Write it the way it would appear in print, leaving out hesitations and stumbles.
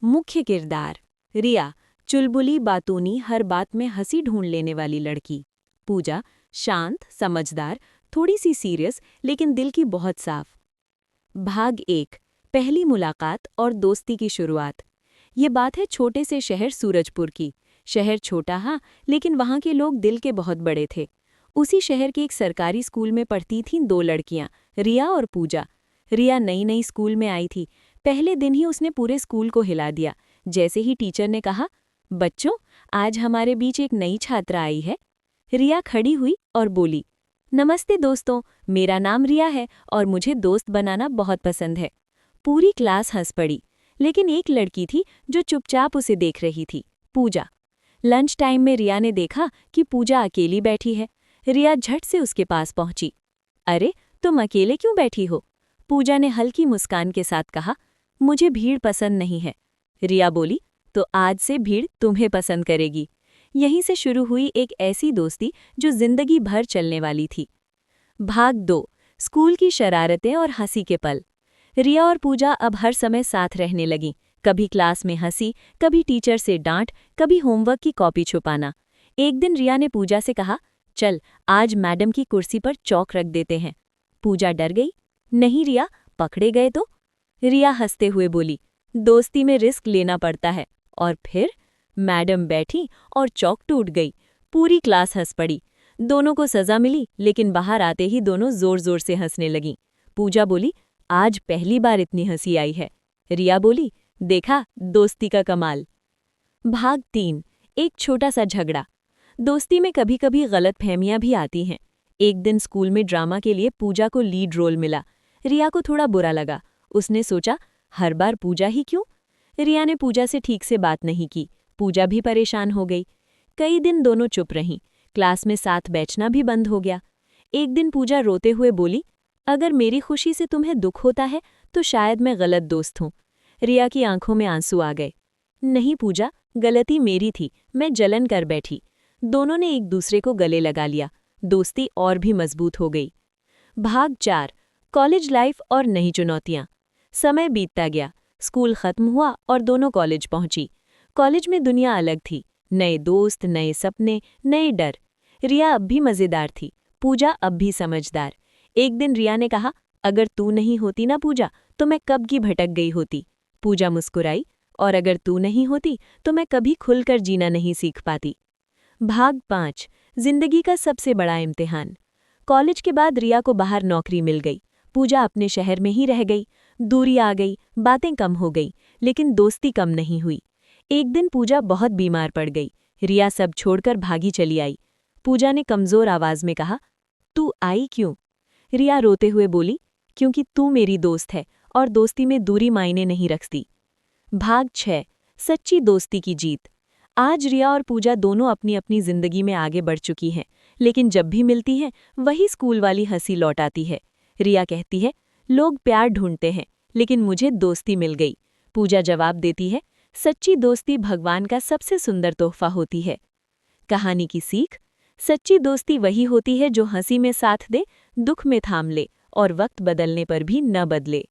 मुख्य किरदार रिया, चुलबुली बातूनी, हर बात में हंसी ढूंढ लेने वाली लड़की। पूजा, शांत, समझदार, थोड़ी सी सीरियस लेकिन दिल की बहुत साफ। भाग 1, पहली मुलाकात और दोस्ती की शुरुआत। ये बात है छोटे से शहर सूरजपुर की। शहर छोटा हाँ, लेकिन वहाँ के लोग दिल के बहुत बड़े थे। उसी शहर के एक सरकारी स्कूल में पढ़ती थीं दो लड़कियां, रिया और पूजा। रिया नई नई स्कूल में आई थी। पहले दिन ही उसने पूरे स्कूल को हिला दिया। जैसे ही टीचर ने कहा, बच्चों, आज हमारे बीच एक नई छात्रा आई है। रिया खड़ी हुई और बोली, नमस्ते दोस्तों, मेरा नाम रिया है और मुझे दोस्त बनाना बहुत पसंद है। पूरी क्लास हंस पड़ी, लेकिन एक लड़की थी जो चुपचाप उसे देख रही थी, पूजा। लंच टाइम में रिया ने देखा कि पूजा अकेली बैठी है। रिया झट से उसके पास पहुंची। अरे, तुम अकेले क्यों बैठी हो? पूजा ने हल्की मुस्कान के साथ कहा, मुझे भीड़ पसंद नहीं है। रिया बोली, तो आज से भीड़ तुम्हें पसंद करेगी। यहीं से शुरू हुई एक ऐसी दोस्ती जो जिंदगी भर चलने वाली थी। भाग 2, स्कूल की शरारतें और हंसी के पल। रिया और पूजा अब हर समय साथ रहने लगीं। कभी क्लास में हंसी, कभी टीचर से डांट, कभी होमवर्क की कॉपी छुपाना। एक दिन रिया ने पूजा से कहा, चल आज मैडम की कुर्सी पर चौक रख देते हैं। पूजा डर गई, नहीं रिया, पकड़े गए तो? रिया हंसते हुए बोली, दोस्ती में रिस्क लेना पड़ता है। और फिर मैडम बैठी और चौक टूट गई। पूरी क्लास हंस पड़ी। दोनों को सजा मिली, लेकिन बाहर आते ही दोनों जोर जोर से हंसने लगीं। पूजा बोली, आज पहली बार इतनी हंसी आई है। रिया बोली, देखा दोस्ती का कमाल। भाग 3, एक छोटा सा झगड़ा। दोस्ती में कभी कभी गलतफहमियां भी आती हैं। एक दिन स्कूल में ड्रामा के लिए पूजा को लीड रोल मिला। रिया को थोड़ा बुरा लगा। उसने सोचा, हर बार पूजा ही क्यों? रिया ने पूजा से ठीक से बात नहीं की। पूजा भी परेशान हो गई। कई दिन दोनों चुप रहीं। क्लास में साथ बैठना भी बंद हो गया। एक दिन पूजा रोते हुए बोली, अगर मेरी खुशी से तुम्हें दुख होता है तो शायद मैं गलत दोस्त हूँ। रिया की आंखों में आंसू आ गए। नहीं पूजा, गलती मेरी थी, मैं जलन कर बैठी। दोनों ने एक दूसरे को गले लगा लिया। दोस्ती और भी मजबूत हो गई। भाग 4, कॉलेज लाइफ और नई चुनौतियां। समय बीतता गया। स्कूल खत्म हुआ और दोनों कॉलेज पहुंची। कॉलेज में दुनिया अलग थी। नए दोस्त, नए सपने, नए डर। रिया अब भी मजेदार थी, पूजा अब भी समझदार। एक दिन रिया ने कहा, अगर तू नहीं होती ना पूजा, तो मैं कब की भटक गई होती। पूजा मुस्कुराई, और अगर तू नहीं होती तो मैं कभी खुलकर जीना नहीं सीख पाती। भाग 5, जिंदगी का सबसे बड़ा इम्तिहान। कॉलेज के बाद रिया को बाहर नौकरी मिल गई। पूजा अपने शहर में ही रह गई। दूरी आ गई, बातें कम हो गई, लेकिन दोस्ती कम नहीं हुई। एक दिन पूजा बहुत बीमार पड़ गई। रिया सब छोड़कर भागी चली आई। पूजा ने कमजोर आवाज में कहा, तू आई क्यों? रिया रोते हुए बोली, क्योंकि तू मेरी दोस्त है और दोस्ती में दूरी मायने नहीं रखती। भाग 6, सच्ची दोस्ती की जीत। आज रिया और पूजा दोनों अपनी अपनी जिंदगी में आगे बढ़ चुकी हैं, लेकिन जब भी मिलती हैं वही स्कूल वाली हंसी लौट आती है। रिया कहती है, लोग प्यार ढूंढते हैं, लेकिन मुझे दोस्ती मिल गई। पूजा जवाब देती है, सच्ची दोस्ती भगवान का सबसे सुंदर तोहफा होती है। कहानी की सीख, सच्ची दोस्ती वही होती है जो हंसी में साथ दे, दुख में थाम ले और वक्त बदलने पर भी न बदले।